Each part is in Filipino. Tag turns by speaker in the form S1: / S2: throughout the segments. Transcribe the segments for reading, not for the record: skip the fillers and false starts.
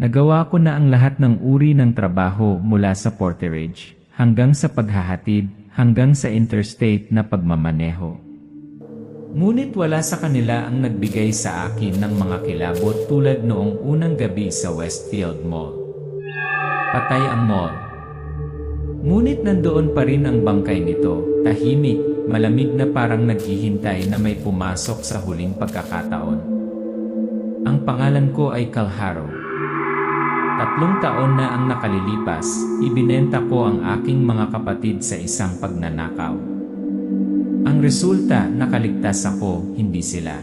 S1: Nagawa ko na ang lahat ng uri ng trabaho mula sa porterage, hanggang sa paghahatid, hanggang sa interstate na pagmamaneho. Ngunit wala sa kanila ang nagbigay sa akin ng mga kilabot tulad noong unang gabi sa Westfield Mall. Patay ang mall. Ngunit nandoon pa rin ang bangkay nito, tahimik, malamig na parang naghihintay na may pumasok sa huling pagkakataon. Ang pangalan ko ay Kalharo. 3 taon na ang nakalilipas, ibinenta ko ang aking mga kapatid sa isang pagnanakaw. Ang resulta, nakaligtas ako, hindi sila.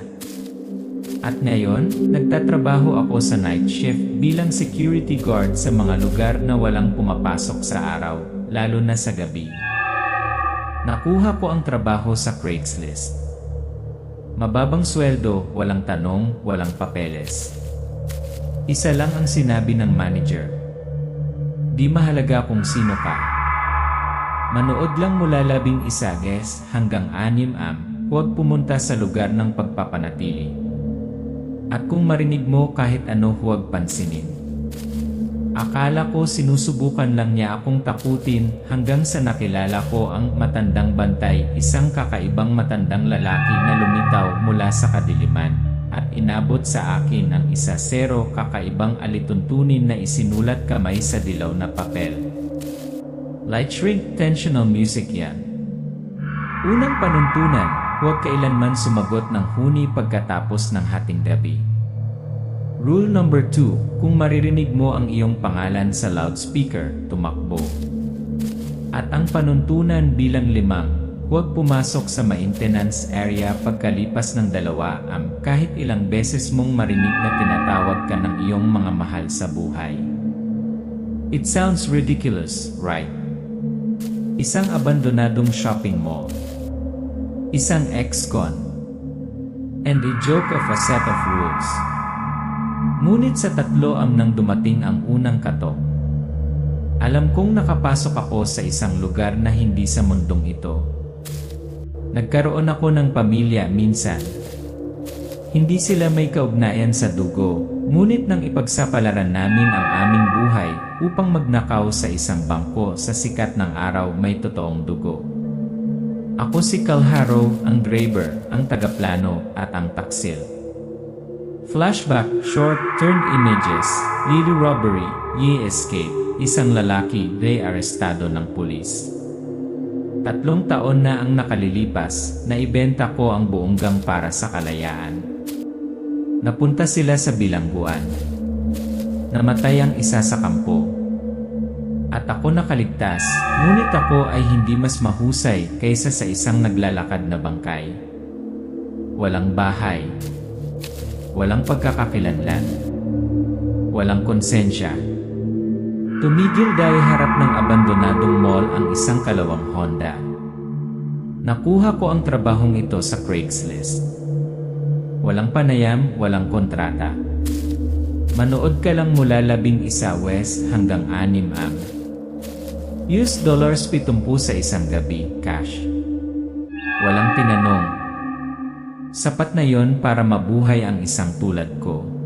S1: At ngayon, nagtatrabaho ako sa night shift bilang security guard sa mga lugar na walang pumapasok sa araw, lalo na sa gabi. Nakuha ko ang trabaho sa Craigslist. Mababang sweldo, walang tanong, walang papeles. Isa lang ang sinabi ng manager. Di mahalaga kung sino ka. Manood lang mula 11 guess hanggang 6 huwag pumunta sa lugar ng pagpapanatili. At kung marinig mo kahit ano huwag pansinin. Akala ko sinusubukan lang niya akong takutin hanggang sa nakilala ko ang matandang bantay, isang kakaibang matandang lalaki na lumitaw mula sa kadiliman at inabot sa akin ang 1-0 kakaibang alituntunin na isinulat kamay sa dilaw na papel. Light shrink tensional music yan. Unang panuntunan, huwag kailanman sumagot ng huni pagkatapos ng hating gabi. Rule number 2, kung maririnig mo ang iyong pangalan sa loudspeaker, tumakbo. At ang panuntunan bilang 5, huwag pumasok sa maintenance area pagkalipas ng 2 kahit ilang beses mong marinig na tinatawag ka ng iyong mga mahal sa buhay. It sounds ridiculous, right? Isang abandonadong shopping mall. Isang ex-con. And a joke of a set of rules. Ngunit sa 3 nang dumating ang unang katok. Alam kong nakapasok ako sa isang lugar na hindi sa mundong ito. Nagkaroon ako ng pamilya minsan. Hindi sila may kaugnayan sa dugo, ngunit nang ipagsapalaran namin ang aming buhay upang magnakaw sa isang bangko sa sikat ng araw may totoong dugo. Ako si Kalharo, ang driver, ang tagaplano, at ang taksil. Flashback, short-turned images, Lily robbery, ye escape, isang lalaki, they arestado ng pulis. 3 taon na ang nakalilipas, naibenta ko ang buong gang para sa kalayaan. Napunta sila sa bilangguan. Namatay ang isa sa kampo. At ako nakaligtas, ngunit ako ay hindi mas mahusay kaysa sa isang naglalakad na bangkay. Walang bahay. Walang pagkakakilanlan. Walang konsensya. Tumigil dahil harap ng abandonadong mall ang isang kalawang Honda. Nakuha ko ang trabahong ito sa Craigslist. Walang panayam, walang kontrata. Manood ka lang mula 11 West hanggang 6 Use $70 sa isang gabi, cash. Walang tinanong. Sapat na yon para mabuhay ang isang tulad ko.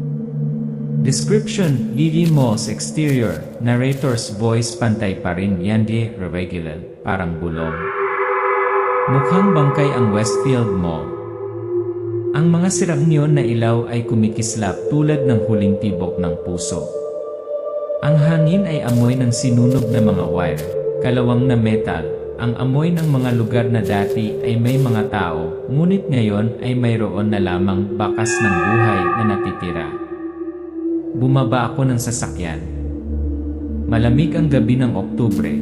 S1: Description, Lily Mall's exterior, narrator's voice pantay pa rin yandi regular, parang bulong. Mukhang bangkay ang Westfield Mall. Ang mga sirang neon na ilaw ay kumikislap tulad ng huling tibok ng puso. Ang hangin ay amoy ng sinunog na mga wire, kalawang na metal. Ang amoy ng mga lugar na dati ay may mga tao, ngunit ngayon ay mayroon na lamang bakas ng buhay na natitira. Bumaba ako ng sasakyan. Malamig ang gabi ng Oktubre.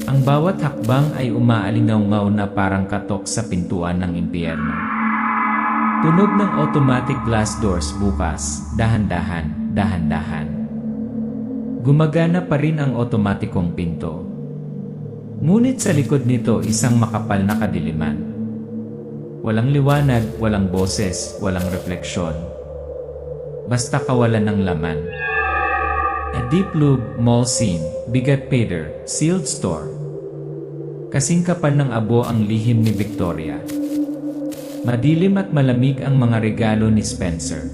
S1: Ang bawat hakbang ay umaalingaw-ngaw na parang katok sa pintuan ng impyerno. Tunog ng automatic glass doors bukas, dahan-dahan, dahan-dahan. Gumagana pa rin ang otomatikong pinto. Ngunit sa likod nito isang makapal na kadiliman. Walang liwanag, walang boses, walang refleksyon. Basta kawalan ng laman. A deep lube, mall scene, bigat pader, sealed store. Kasing kapal ng abo ang lihim ni Victoria. Madilim at malamig ang mga regalo ni Spencer.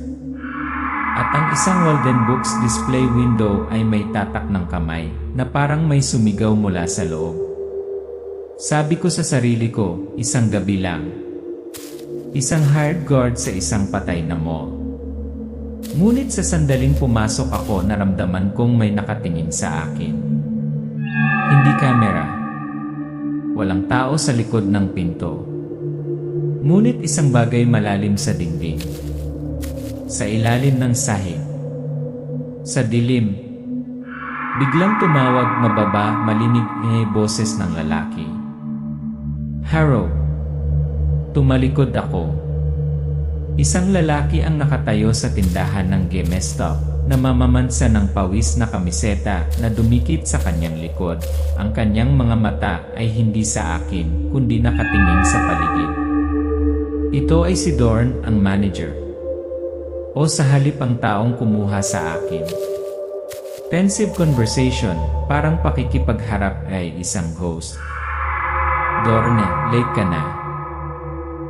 S1: At ang isang Walden Books display window ay may tatak ng kamay na parang may sumigaw mula sa loob. Sabi ko sa sarili ko, isang gabi lang. Isang hired guard sa isang patay na mall. Ngunit sa sandaling pumasok ako, naramdaman kong may nakatingin sa akin. Hindi kamera. Walang tao sa likod ng pinto. Ngunit isang bagay malalim sa dingding. Sa ilalim ng sahig. Sa dilim. Biglang tumawag mababa, malinig na boses ng lalaki. Harrow. Tumalikod ako. Isang lalaki ang nakatayo sa tindahan ng GameStop na mamamansa ng pawis na kamiseta na dumikit sa kanyang likod. Ang kanyang mga mata ay hindi sa akin kundi nakatingin sa paligid. Ito ay si Dorn, ang manager. O sa halip ang taong kumuha sa akin. Tensive conversation, parang pakikipagharap ay isang host. Dorne, late ka na.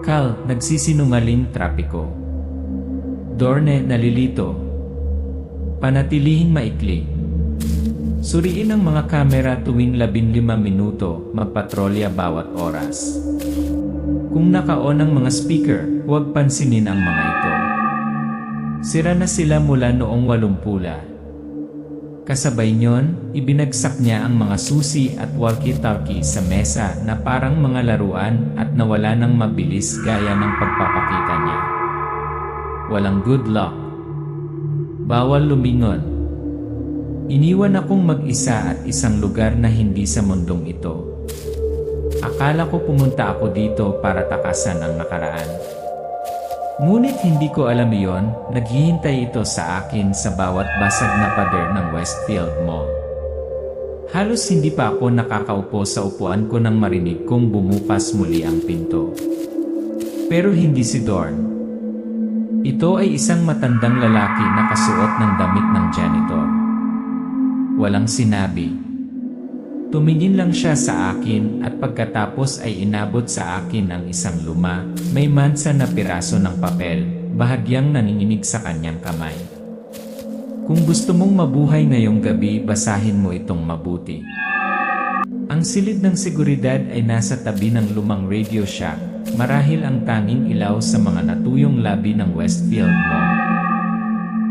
S1: Cal, nagsisinungaling, trapiko. Dorne, nalilito. Panatilihing maikli. Suriin ang mga kamera tuwing 15 minuto, magpatrolya bawat oras. Kung naka-on ang mga speaker, huwag pansinin ang mga ito. Sira na sila mula noong 80 pula. Kasabay nyon, ibinagsak niya ang mga susi at walkie-talkie sa mesa na parang mga laruan at nawala ng mabilis gaya ng pagpapakita niya. Walang good luck. Bawal lumingon. Iniwan akong mag-isa at isang lugar na hindi sa mundong ito. Akala ko pumunta ako dito para takasan ang nakaraan. Ngunit hindi ko alam iyon, naghihintay ito sa akin sa bawat basag na pader ng Westfield Mall. Halos hindi pa ako nakakaupo sa upuan ko nang marinig kong bumukas muli ang pinto. Pero hindi si Dorn. Ito ay isang matandang lalaki na kasuot ng damit ng janitor. Walang sinabi. Tumingin lang siya sa akin at pagkatapos ay inabot sa akin ang isang luma, may mansa na piraso ng papel, bahagyang nanginginig sa kanyang kamay. Kung gusto mong mabuhay ngayong gabi, basahin mo itong mabuti. Ang silid ng seguridad ay nasa tabi ng lumang Radio Shack, marahil ang tanging ilaw sa mga natuyong labi ng Westfield Mall.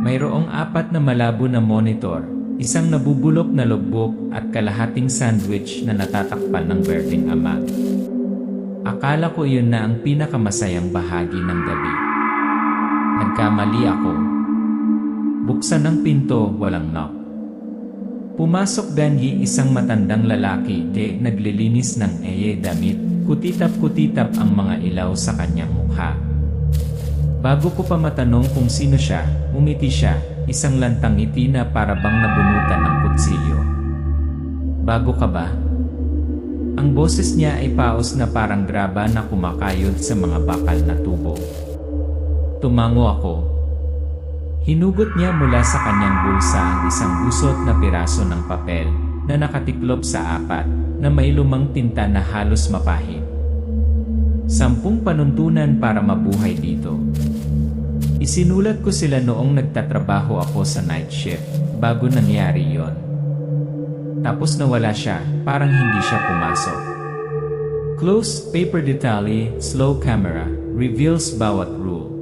S1: Mayroong 4 na malabo na monitor, isang nabubulok na logbook at kalahating sandwich na natatakpan ng berdeng ama. Akala ko iyon na ang pinakamasayang bahagi ng gabi. Nagkamali ako. Buksan ang pinto, walang knock. Pumasok danhi isang matandang lalaki naglilinis ng damit, kutitap-kutitap ang mga ilaw sa kanyang mukha. Bago ko pa matanong kung sino siya, umiti siya, isang lantang ngiti na para bang nabunutan ng kutsilyo. Bago ka ba? Ang boses niya ay paos na parang graba na kumakayod sa mga bakal na tubo. Tumango ako. Hinugot niya mula sa kanyang bulsa ang isang gusot na piraso ng papel na nakatiklop sa 4 na may lumang tinta na halos mapahid. 10 panuntunan para mabuhay dito. Isinulat ko sila noong nagtatrabaho ako sa night shift, bago nangyari yon. Tapos nawala siya, parang hindi siya pumasok. Close paper detalye, slow camera, reveals bawat rule.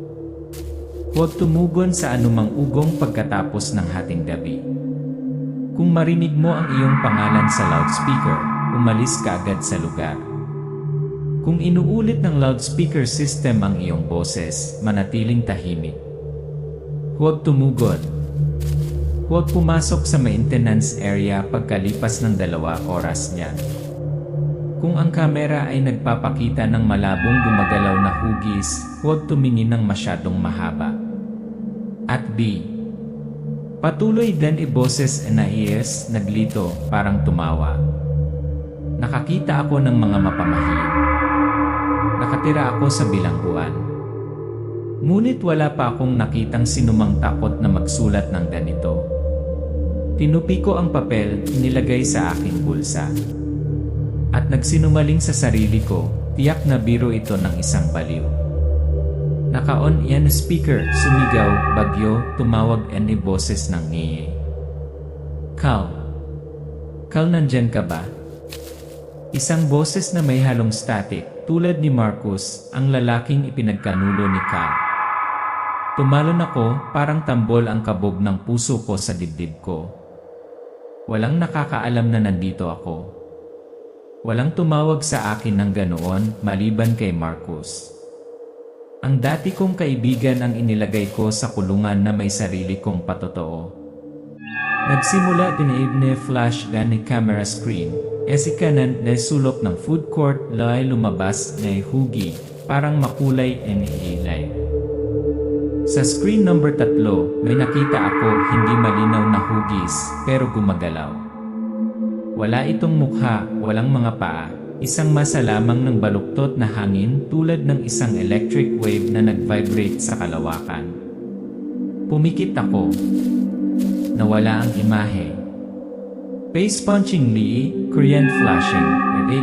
S1: Huwag tumugon sa anumang ugong pagkatapos ng hating gabi. Kung marinig mo ang iyong pangalan sa loudspeaker, umalis ka agad sa lugar. Kung inuulit ng loudspeaker system ang iyong boses, manatiling tahimik. Huwag tumugon. Huwag pumasok sa maintenance area pagkalipas ng 2 oras niyan. Kung ang kamera ay nagpapakita ng malabong gumagalaw na hugis, huwag tumingin ng masyadong mahaba. At B. Patuloy din iboses na iyes, naglito, parang tumawa. Nakakita ako ng mga mapamahiin. Nakatira ako sa bilangguan. Ngunit wala pa akong nakitang sinumang takot na magsulat ng ganito. Tinupi ko ang papel, inilagay sa aking bulsa. At nagsinungaling sa sarili ko, tiyak na biro ito ng isang baliw. Naka-on yan na speaker, sumigaw, bagyo, tumawag any boses ng niye. Cal. Cal, nandyan ka ba? Isang boses na may halong static, tulad ni Marcus, ang lalaking ipinagkanulo ni Cal. Tumalon ako, parang tambol ang kabog ng puso ko sa dibdib ko. Walang nakakaalam na nandito ako. Walang tumawag sa akin ng ganoon, maliban kay Marcus. Ang dati kong kaibigan ang inilagay ko sa kulungan na may sarili kong patotoo. Nagsimula din ni flash ni camera screen, si kanan na sulok ng food court lay lumabas na hugi, parang makulay and hilay. Sa screen number 3, may nakita ako hindi malinaw na hugis, pero gumagalaw. Wala itong mukha, walang mga paa. Isang masa lamang ng baluktot na hangin tulad ng isang electric wave na nag-vibrate sa kalawakan. Pumikit ako. Nawala ang imahe. Face punching Lee, Korean flashing,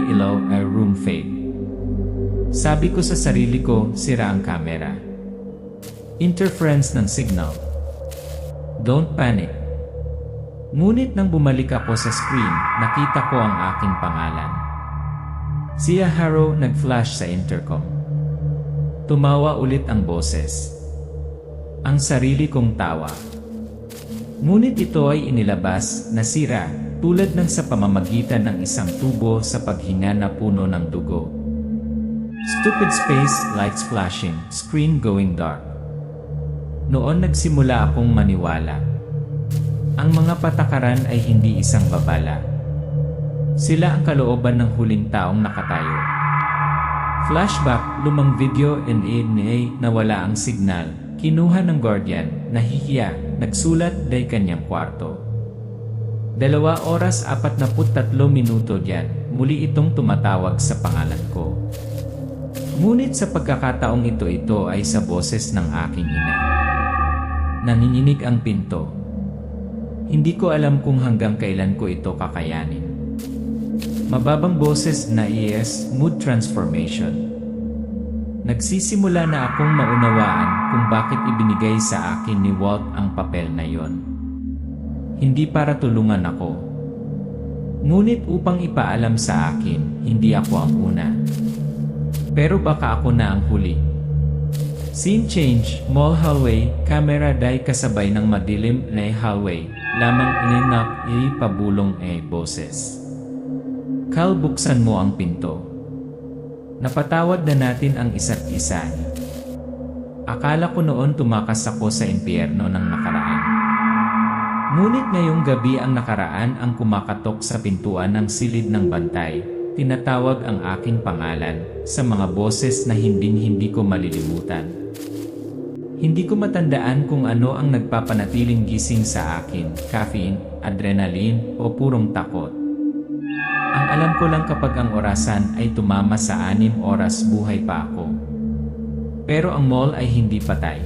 S1: ilaw ay room fade. Sabi ko sa sarili ko, sira ang camera. Interference ng signal. Don't panic. Ngunit nang bumalik ako sa screen, nakita ko ang aking pangalan. Si Haro nag-flash sa intercom. Tumawa ulit ang boses. Ang sarili kong tawa. Ngunit ito ay inilabas, nasira, tulad ng sa pamamagitan ng isang tubo sa paghinga na puno ng dugo. Stupid space, lights flashing, screen going dark. Noon nagsimula akong maniwala. Ang mga patakaran ay hindi isang babala. Sila ang kalooban ng huling taong nakatayo. Flashback, lumang video NA na wala ang signal, kinuha ng guardian, nahihiya, nagsulat day kanyang kwarto. 2 oras 43 minuto diyan, muli itong tumatawag sa pangalan ko. Ngunit sa pagkakataong ito ay sa boses ng aking ina. Nanginginig ang pinto. Hindi ko alam kung hanggang kailan ko ito kakayanin. Mababang boses na mood transformation. Nagsisimula na akong maunawaan kung bakit ibinigay sa akin ni Walt ang papel na yon. Hindi para tulungan ako. Ngunit upang ipaalam sa akin, hindi ako ang una. Pero baka ako na ang huli. Scene change, mall hallway, camera day kasabay ng madilim na hallway, lamang ininap pabulong boses. Cal, buksan mo ang pinto. Napatawad na natin ang isa't isa. Akala ko noon tumakas ako sa impyerno ng nakaraan. Ngunit ngayong gabi ang nakaraan ang kumakatok sa pintuan ng silid ng bantay. Tinatawag ang aking pangalan sa mga boses na hindi ko malilimutan. Hindi ko matandaan kung ano ang nagpapanatiling gising sa akin, caffeine, adrenaline o purong takot. Ang alam ko lang kapag ang orasan ay tumama sa 6 oras buhay pa ako. Pero ang mall ay hindi patay.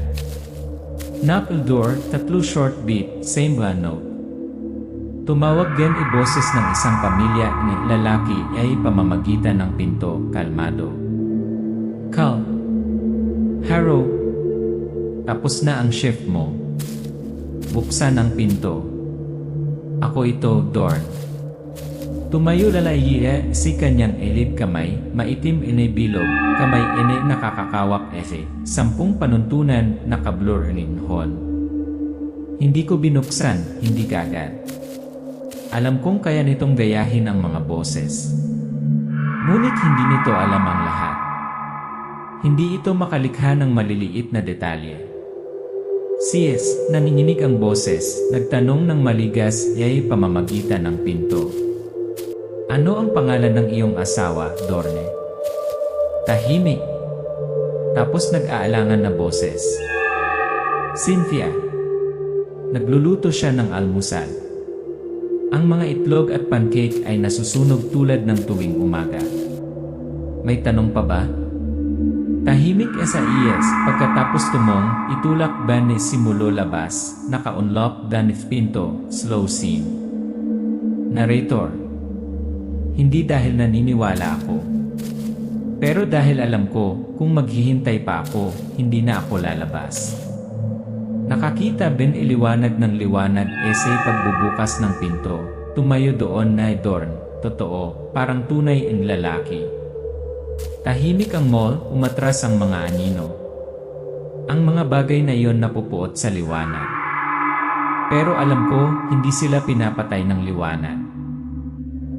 S1: Knock the door, 3 short beat, same note. Tumawag din boses ng isang pamilya ni lalaki ay pamamagitan ng pinto, kalmado. Cal. Haro. Tapos na ang shift mo. Buksan ang pinto. Ako ito, Dorn. Tumayo lalayiya si kanyang elid kamay, maitim bilog, kamay nakakakawak 10 panuntunan nakablur hall. Hindi ko binuksan, hindi kagad. Alam kong kaya nitong gayahin ang mga boses. Ngunit hindi nito alam ang lahat. Hindi ito makalikha ng maliliit na detalye. Sis, nanginginig ang boses, nagtanong ng maligas pamamagitan ng pinto. Ano ang pangalan ng iyong asawa, Dorne? Tahimik. Tapos nag-aalangan na boses. Cynthia. Nagluluto siya ng almusal. Ang mga itlog at pancake ay nasusunog tulad ng tuwing umaga. May tanong pa ba? Tahimik sa iyas, pagkatapos tumong, itulak ba ni simulo labas, naka-unlock dan pinto, slow scene. Narrator. Hindi dahil naniniwala ako. Pero dahil alam ko, kung maghihintay pa ako, hindi na ako lalabas. Nakakita Ben iliwanag ng liwanag essay pagbubukas ng pinto. Tumayo doon na Dorn. Totoo, parang tunay ang lalaki. Tahimik ang mall, umatras ang mga anino. Ang mga bagay na iyon napupuot sa liwanag. Pero alam ko, hindi sila pinapatay ng liwanag.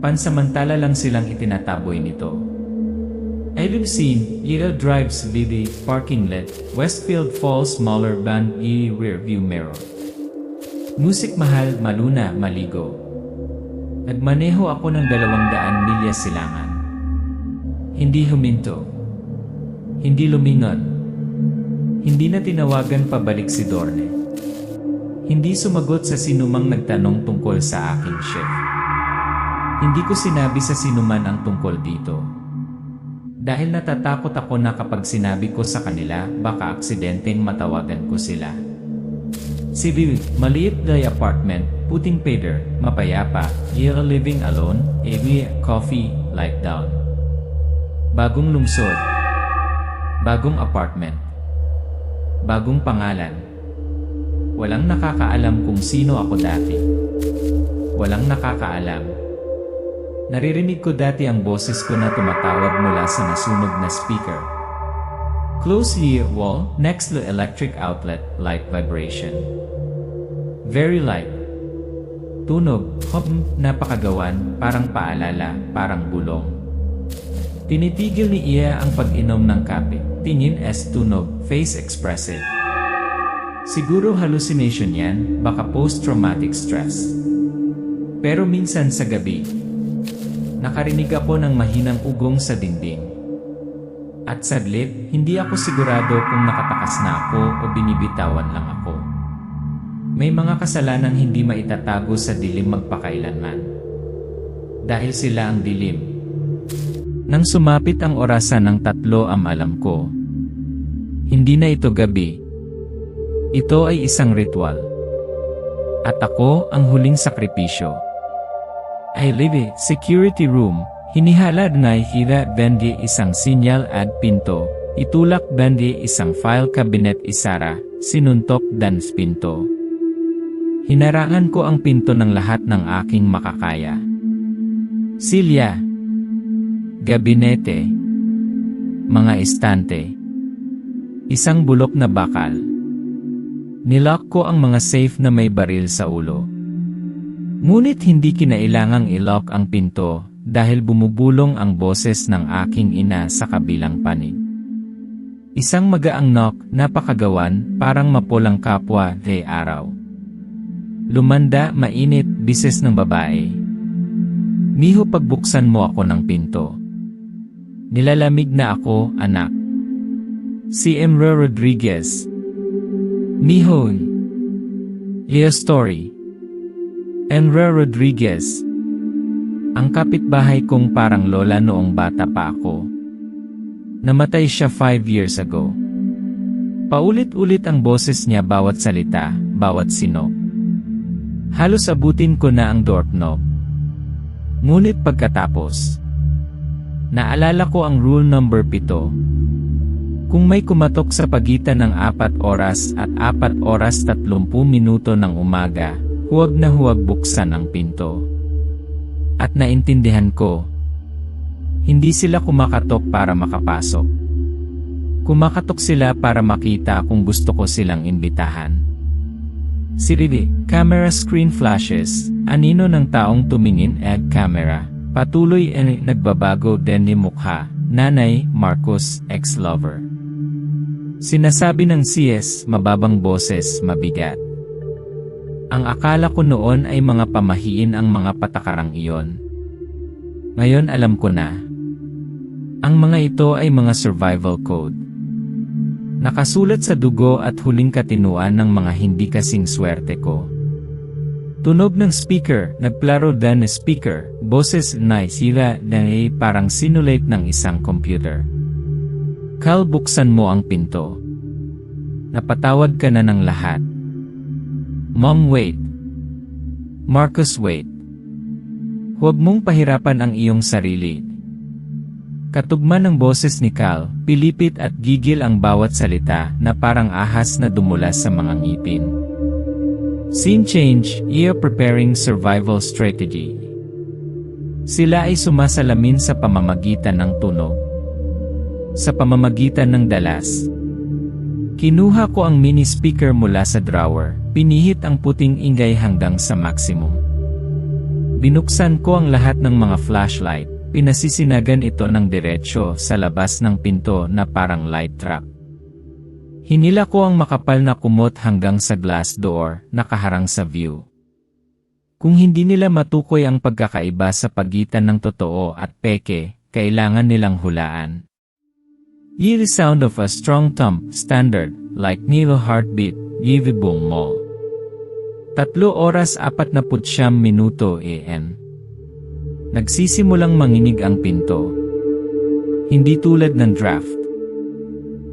S1: Pansamantala lang silang itinataboy nito. I live scene, Little Drives Lily, Parking Lot, Westfield Falls Smaller Band E Rear View Mirror. Musik mahal, maluna, maligo. Nagmaneho ako ng 200 milya silangan. Hindi huminto. Hindi lumingon. Hindi na tinawagan pabalik si Dorne. Hindi sumagot sa sinumang nagtanong tungkol sa aking shift. Hindi ko sinabi sa sinuman ang tungkol dito. Dahil natatakot ako na kapag sinabi ko sa kanila, baka aksidenteng matawagan ko sila. Si Viv, maliit na apartment, puting pader, mapayapa, you're living alone, area, coffee, light down. Bagong lungsod. Bagong apartment. Bagong pangalan. Walang nakakaalam kung sino ako dati. Walang nakakaalam. Naririnig ko dati ang boses ko na tumatawag mula sa nasunog na speaker. Close here wall, next to electric outlet, light vibration. Very light. Tunog, napakagawan, parang paalala, parang bulong. Tinitigil ni Iya ang pag-inom ng kape. Tingin tunog, face expressive. Siguro hallucination yan, baka post-traumatic stress. Pero minsan sa gabi, nakarinig ako ng mahinang ugong sa dingding. At saglit, hindi ako sigurado kung nakatakas na ako o binibitawan lang ako. May mga kasalanang hindi maitatago sa dilim magpakailanman. Dahil sila ang dilim. Nang sumapit ang orasan ng 3 alam ko. Hindi na ito gabi. Ito ay isang ritual. At ako ang huling sakripisyo. I live security room, hinihalad na hira bendi isang sinyal at pinto, itulak bendi isang file cabinet isara, sinuntok dan pinto. Hinarangan ko ang pinto ng lahat ng aking makakaya. Silya, gabinete, mga estante, isang bulok na bakal. Nilock ko ang mga safe na may baril sa ulo. Ngunit hindi kinailangang i-lock ang pinto dahil bumubulong ang boses ng aking ina sa kabilang panig. Isang magaang knock, napakagawan, parang mapulang kapwa, araw. Lumanda, mainit, bises ng babae. Miho, pagbuksan mo ako ng pinto. Nilalamig na ako, anak. Si Emre Rodriguez. Miho. Your story. Emre Rodriguez. Ang kapitbahay kong parang lola noong bata pa ako. Namatay siya 5 years ago. Paulit-ulit ang boses niya bawat salita, bawat sinok. Halos abutin ko na ang doorknob. Ngunit pagkatapos, naalala ko ang rule number 7. Kung may kumatok sa pagitan ng 4 oras at 4 oras 30 minuto ng umaga, huwag na huwag buksan ang pinto. At naintindihan ko, hindi sila kumakatok para makapasok. Kumakatok sila para makita kung gusto ko silang imbitahan. Sirili, camera screen flashes, anino ng taong tumingin camera, patuloy nagbabago din ni mukha, Nanay, Marcos, ex-lover. Sinasabi ng CS, mababang boses, mabigat. Ang akala ko noon ay mga pamahiin ang mga patakarang iyon. Ngayon alam ko na. Ang mga ito ay mga survival code. Nakasulat sa dugo at huling katinuan ng mga hindi kasing swerte ko. Tunog ng speaker, nagplaro din ng speaker, boses na sila na parang sinulate ng isang computer. Kal, buksan mo ang pinto. Napatawad ka na ng lahat. Mom, wait. Marcus, wait. Huwag mong pahirapan ang iyong sarili. Katugma ng boses ni Cal, pilipit at gigil ang bawat salita na parang ahas na dumulas sa mga ngipin. Scene change, Ia preparing survival strategy. Sila ay sumasalamin sa pamamagitan ng tunog. Sa pamamagitan ng dalas. Kinuha ko ang mini speaker mula sa drawer, pinihit ang puting ingay hanggang sa maximum. Binuksan ko ang lahat ng mga flashlight. Pinasisinagan ito ng diretsyo sa labas ng pinto na parang light trap. Hinila ko ang makapal na kumot hanggang sa glass door, nakaharang sa view. Kung hindi nila matukoy ang pagkakaiba sa pagitan ng totoo at peke, kailangan nilang hulaan. Eerie sound of a strong thump, standard, like needle heartbeat, Yvibong Mall. 3 oras 49 minuto AM. Nagsisimulang manginig ang pinto. Hindi tulad ng draft.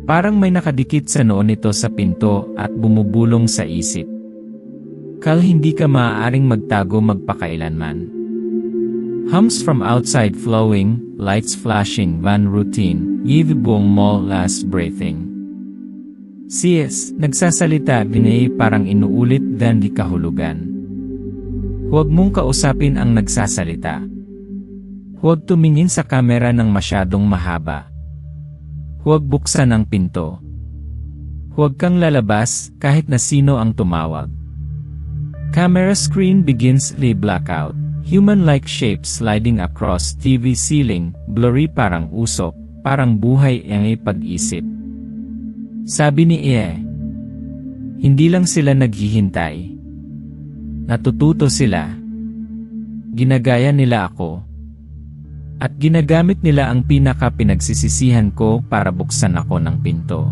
S1: Parang may nakadikit sa noo nito sa pinto at bumubulong sa isip. Cal, hindi ka maaaring magtago magpakailanman. Hums from outside flowing, lights flashing, van routine, Yvibong Mall last breathing. CS, nagsasalita, binay parang inuulit dan di kahulugan. Huwag mong kausapin ang nagsasalita. Huwag tumingin sa kamera ng masyadong mahaba. Huwag buksan ang pinto. Huwag kang lalabas kahit na sino ang tumawag. Camera screen begins to blackout. Human-like shapes sliding across TV ceiling, blurry parang usok, parang buhay ang pag-isip. Sabi ni Ie. Hindi lang sila naghihintay. Natututo sila. Ginagaya nila ako. At ginagamit nila ang pinaka-pinagsisisihan ko para buksan ako ng pinto.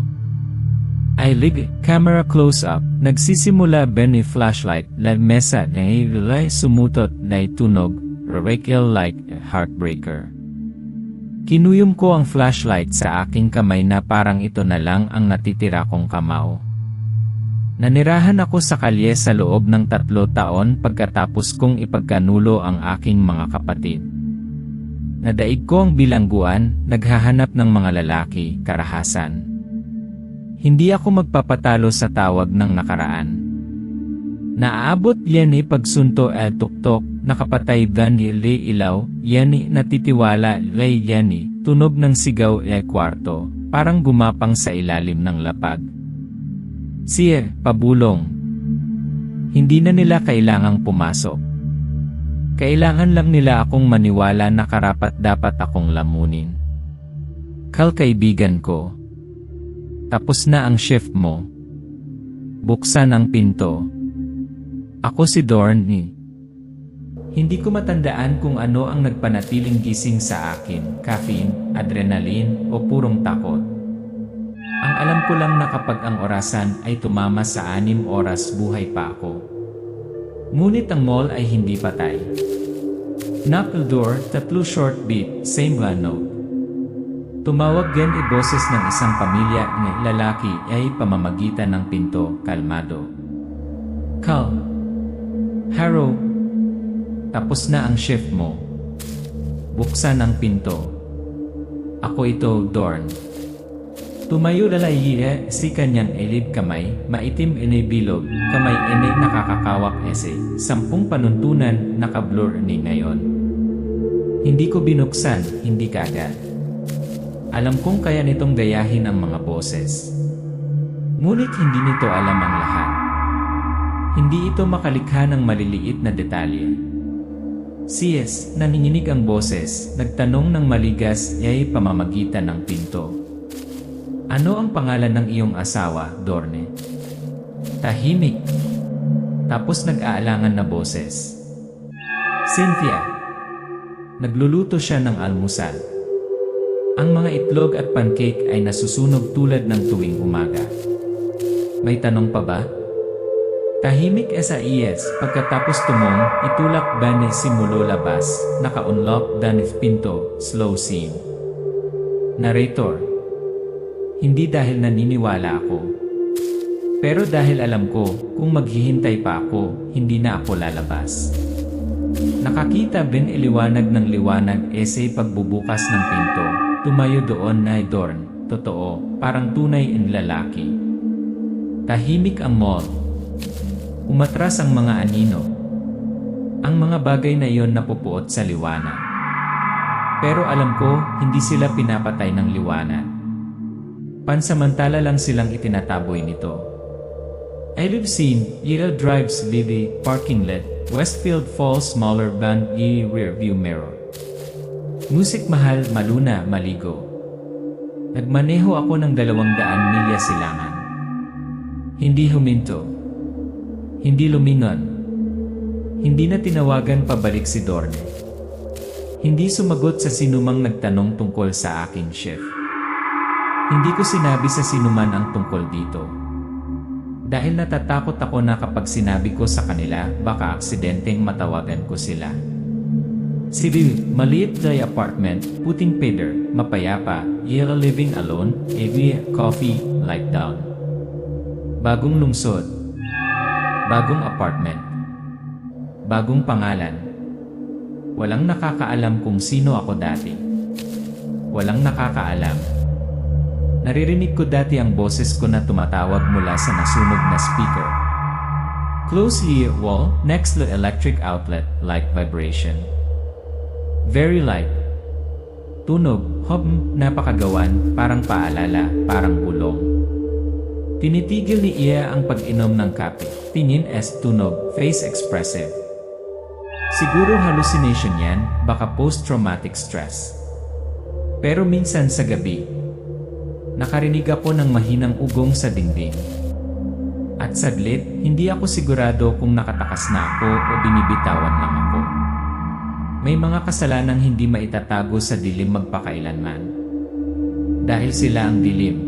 S1: Ilig, camera close-up, nagsisimula Benny flashlight, la mesa na ilay sumutot na tunog, Raquel like a heartbreaker. Kinuyom ko ang flashlight sa aking kamay na parang ito na lang ang natitira kong kamao. Nanirahan ako sa kalye sa loob ng 3 taon pagkatapos kong ipagkanulo ang aking mga kapatid. Nadaig ko ang bilangguan, naghahanap ng mga lalaki, karahasan. Hindi ako magpapatalo sa tawag ng nakaraan. Naaabot yan pagsunto el tuktok, nakapatay dan ilaw, yan natitiwala lay yan tunog ng sigaw kwarto, parang gumapang sa ilalim ng lapag. Siya, pabulong. Hindi na nila kailangang pumasok. Kailangan lang nila akong maniwala na karapat-dapat akong lamunin. Cal, kaibigan ko. Tapos na ang shift mo. Buksan ang pinto. Ako si Dorny. Hindi ko matandaan kung ano ang nagpanatiling gising sa akin, caffeine, adrenaline, o purong takot. Ang alam ko lang na kapag ang orasan ay tumama sa 6 oras buhay pa ako. Ngunit ang mall ay hindi patay. Knock the door, 3 short beat, same note. Tumawag din boses ng isang pamilya ng lalaki ay pamamagitan ng pinto, kalmado. Cal. Harrow. Tapos na ang shift mo. Buksan ang pinto. Ako ito, Dorn. Tumayo lalayiya si kanyang elib kamay, maitim bilog, kamay nakakakawak 10 panuntunan nakablur ni ngayon. Hindi ko binuksan, hindi kaagad. Alam kong kaya nitong gayahin ang mga boses. Ngunit hindi nito alam ang lahat. Hindi ito makalikha ng maliliit na detalye. CS, naninginig ang boses, nagtanong ng maligas ay pamamagitan ng pinto. Ano ang pangalan ng iyong asawa, Dorne? Tahimik. Tapos nag-aalangan na boses. Cynthia. Nagluluto siya ng almusal. Ang mga itlog at pancake ay nasusunog tulad ng tuwing umaga. May tanong pa ba? Tahimik sa iyes, pagkatapos tumong, itulak bane simulo labas, naka-unlock danif pinto, slow scene. Narrator. Hindi dahil naniniwala ako. Pero dahil alam ko, kung maghihintay pa ako, hindi na ako lalabas. Nakakita Ben iliwanag ng liwanag pagbubukas ng pinto, Tumayo doon na Dorn, totoo, parang tunay in lalaki. Tahimik ang mall. Umatras ang mga anino. Ang mga bagay na iyon napupuot sa liwanag. Pero alam ko, hindi sila pinapatay ng liwanag. Pansamantala lang silang itinataboy nito. I live scene, Yale drives Lily, parking lot, Westfield Falls smaller van rear view mirror. Musik mahal, maluna, maligo. Nagmaneho ako ng 200 milya silangan. Hindi huminto. Hindi lumingon. Hindi na tinawagan pabalik si Dorne. Hindi sumagot sa sinumang nagtanong tungkol sa aking shift. Hindi ko sinabi sa sinuman ang tungkol dito. Dahil natatakot ako na kapag sinabi ko sa kanila, baka aksidenteng matawagan ko sila. Civil, maliit na apartment, puting pader, mapayapa, Yale living alone, heavy, coffee, light down. Bagong lungsod. Bagong apartment. Bagong pangalan. Walang nakakaalam kung sino ako dati. Walang nakakaalam. Naririnig ko dati ang boses ko na tumatawag mula sa nasunog na speaker. Close here wall, next to electric outlet, light vibration. Very light. Tunog, napakagawan, parang paalala, parang bulong. Tinitigil ni Iya ang pag-inom ng kape. Tingin tunog, face expressive. Siguro hallucination yan, baka post-traumatic stress. Pero minsan sa gabi, nakarinig ako ng mahinang ugong sa dingding. At saglit, hindi ako sigurado kung nakatakas na ako o binibitawan lang ako. May mga kasalanang hindi maitatago sa dilim magpakailanman. Dahil sila ang dilim.